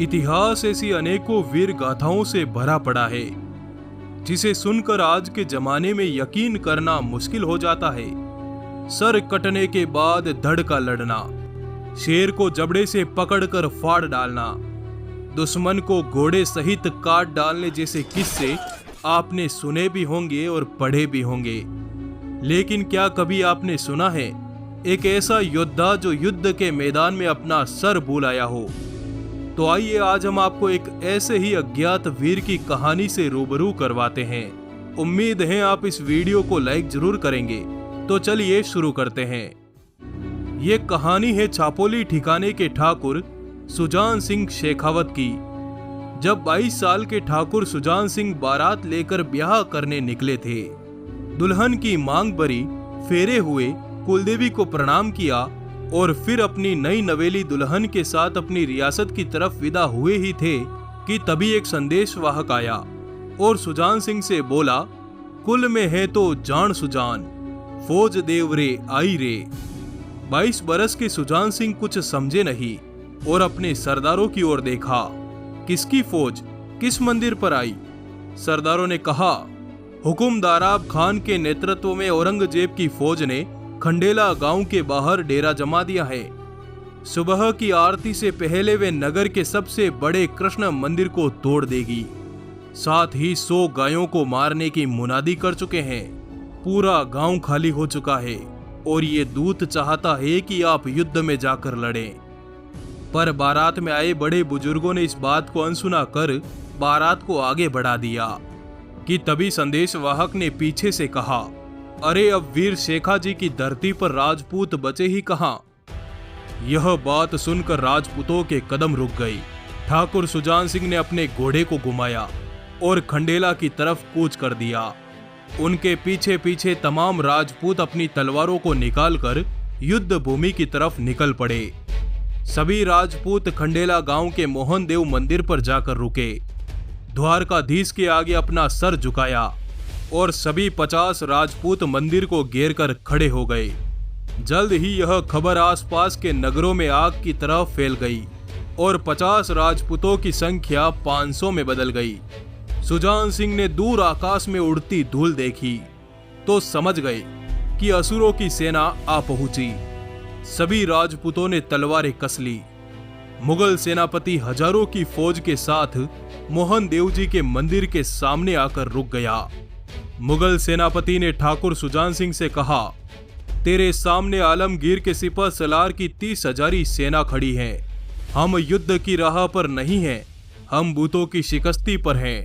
इतिहास ऐसी अनेकों वीर गाथाओं से भरा पड़ा है जिसे सुनकर आज के जमाने में यकीन करना मुश्किल हो जाता है। सर कटने के बाद धड़ का लड़ना, शेर को जबड़े से पकड़कर फाड़ डालना, दुश्मन को घोड़े सहित काट डालने जैसे किस्से आपने सुने भी होंगे और पढ़े भी होंगे। लेकिन क्या कभी आपने सुना है एक ऐसा योद्धा जो युद्ध के मैदान में अपना सर भूल आया हो? तो आइए आज हम आपको एक ऐसे ही अज्ञात वीर की कहानी से रूबरू करवाते हैं। उम्मीद है आप इस वीडियो को लाइक जरूर करेंगे। तो चलिए शुरू करते हैं। ये कहानी है छापोली ठिकाने के ठाकुर सुजान सिंह शेखावत की। जब 22 साल के ठाकुर सुजान सिंह बारात लेकर ब्याह करने निकले थे, दुल्हन की मांग भरी, फेरे हुए, कुलदेवी को प्रणाम किया और फिर अपनी नई नवेली दुल्हन के साथ अपनी रियासत की तरफ विदा हुए ही थे कि तभी एक संदेशवाहक आया और सुजान सिंह से बोला, कुल में है तो जान सुजान, फौज देव रे आई रे। 22 बरस के सुजान सिंह कुछ समझे नहीं और अपने सरदारों की ओर देखा। किसकी फौज, किस मंदिर पर आई? सरदारों ने कहा, हुकुम दाराब खान के नेतृत्व में औरंगजेब की फौज ने खंडेला गांव के बाहर डेरा जमा दिया है। सुबह की आरती से पहले वे नगर के सबसे बड़े कृष्ण मंदिर को तोड़ देगी। साथ ही 100 गायों को मारने की मुनादी कर चुके हैं। पूरा गांव खाली हो चुका है और ये दूत चाहता है कि आप युद्ध में जाकर लड़ें। पर बारात में आए बड़े बुजुर्गों ने इस बात को अनसुना कर बारात को आगे बढ़ा दिया कि तभी संदेशवाहक ने पीछे से कहा, अरे अब वीर शेखा जी की धरती पर राजपूत बचे ही कहां? यह बात सुनकर राजपूतों के कदम रुक गई। ठाकुर सुजान सिंह ने अपने घोड़े को घुमाया और खंडेला की तरफ कूच कर दिया। उनके पीछे पीछे तमाम राजपूत अपनी तलवारों को निकालकर युद्ध भूमि की तरफ निकल पड़े। सभी राजपूत खंडेला गांव के मोहन देव मंदिर पर जाकर रुके। द्वारकाधीश के आगे अपना सर झुकाया और सभी 50 राजपूत मंदिर को घेर कर खड़े हो गए। जल्द ही यह खबर आसपास के नगरों में आग की तरह फैल गई और 50 राजपूतों की संख्या 500 में बदल गई। सुजान सिंह ने दूर आकाश में उड़ती धूल देखी तो समझ गए कि असुरों की सेना आ पहुंची। सभी राजपूतों ने तलवारें कस ली। मुगल सेनापति हजारों की फौज के साथ मोहन देव जी के मंदिर के सामने आकर रुक गया। मुगल सेनापति ने ठाकुर सुजान सिंह से कहा, तेरे सामने आलमगीर के सिपह सलार की 30,000 सेना खड़ी है। हम युद्ध की राह पर नहीं हैं, हम बूतों की शिकस्ती पर हैं।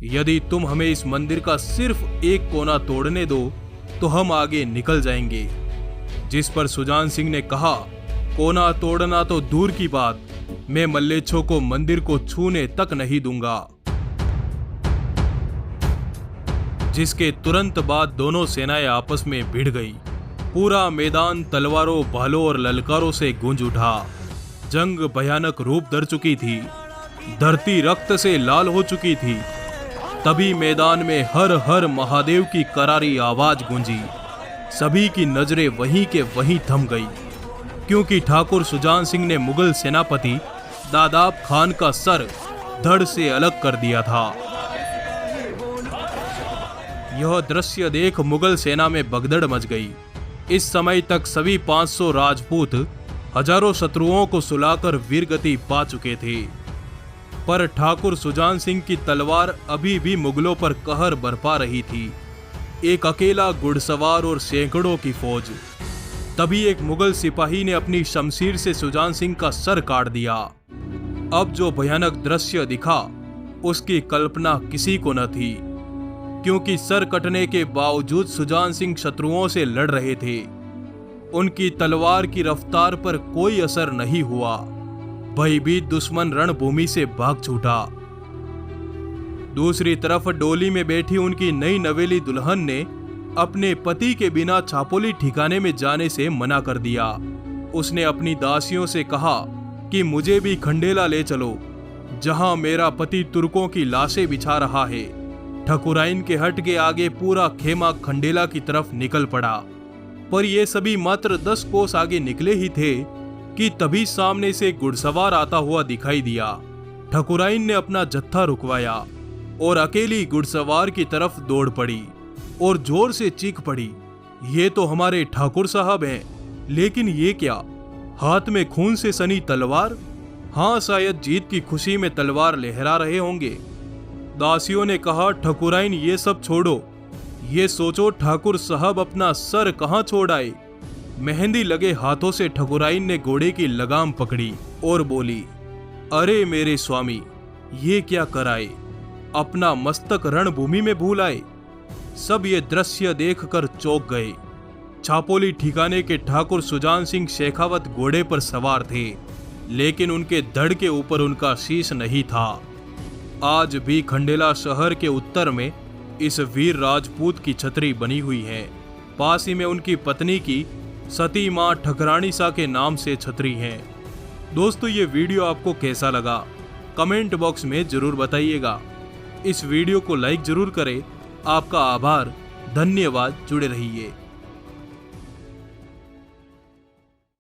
यदि तुम हमें इस मंदिर का सिर्फ एक कोना तोड़ने दो तो हम आगे निकल जाएंगे। जिस पर सुजान सिंह ने कहा, कोना तोड़ना तो दूर की बात, मैं मल्लेच्छों को मंदिर को छूने तक नहीं दूंगा। जिसके तुरंत बाद दोनों सेनाएं आपस में भिड़ गई। पूरा मैदान तलवारों, भालों और ललकारों से गूंज उठा। जंग भयानक रूप धर चुकी थी। धरती रक्त से लाल हो चुकी थी। तभी मैदान में हर हर महादेव की करारी आवाज गूंजी। सभी की नजरें वहीं के वहीं थम गई, क्योंकि ठाकुर सुजान सिंह ने मुगल सेनापति दादाब खान का सर धड़ से अलग कर दिया था। यह दृश्य देख मुगल सेना में भगदड़ मच गई। इस समय तक सभी 500 राजपूत हजारों शत्रुओं को सुलाकर वीरगति पा चुके थे। पर ठाकुर सुजान सिंह की तलवार अभी भी मुगलों पर कहर बरपा रही थी। एक अकेला घुड़सवार और सैकड़ों की फौज। तभी एक मुगल सिपाही ने अपनी शमशीर से सुजान सिंह का सर काट दिया। अब जो भयानक दृश्य दिखा उसकी कल्पना किसी को न थी, क्योंकि सर कटने के बावजूद सुजान सिंह शत्रुओं से लड़ रहे थे। उनकी तलवार की रफ्तार पर कोई असर नहीं हुआ। भयभीत दुश्मन रणभूमि से भाग छूटा। दूसरी तरफ डोली में बैठी उनकी नई नवेली दुल्हन ने अपने पति के बिना छापोली ठिकाने में जाने से मना कर दिया। उसने अपनी दासियों से कहा कि मुझे भी खंडेला ले चलो, जहां मेरा पति तुर्कों की लाशें बिछा रहा है। ठकुराइन के हट के आगे पूरा खेमा खंडेला की तरफ निकल पड़ा। पर ये सभी मात्र 10 कोस आगे निकले ही थे कि तभी सामने से घुड़सवार आता हुआ दिखाई दिया। ठकुराइन ने अपना जत्था रुकवाया और अकेली घुड़सवार की तरफ दौड़ पड़ी और जोर से चीख पड़ी, ये तो हमारे ठाकुर साहब हैं, लेकिन ये क्या, हाथ में खून से सनी तलवार? हाँ, शायद जीत की खुशी में तलवार लहरा रहे होंगे। दासियों ने कहा, ठकुराइन ये सब छोड़ो, ये सोचो ठाकुर साहब अपना सर कहाँ छोड़ आए। मेहंदी लगे हाथों से ठकुराइन ने घोड़े की लगाम पकड़ी और बोली, अरे मेरे स्वामी, ये क्या कराए, अपना मस्तक रणभूमि में भूल आए। सब ये दृश्य देखकर चौंक गए। छापोली ठिकाने के ठाकुर सुजान सिंह शेखावत घोड़े पर सवार थे, लेकिन उनके धड़ के ऊपर उनका शीश नहीं था। आज भी खंडेला शहर के उत्तर में इस वीर राजपूत की छतरी बनी हुई है। पास ही में उनकी पत्नी की सती मां ठकरानी सा के नाम से छतरी है। दोस्तों, ये वीडियो आपको कैसा लगा कमेंट बॉक्स में जरूर बताइएगा। इस वीडियो को लाइक जरूर करें। आपका आभार, धन्यवाद। जुड़े रहिए।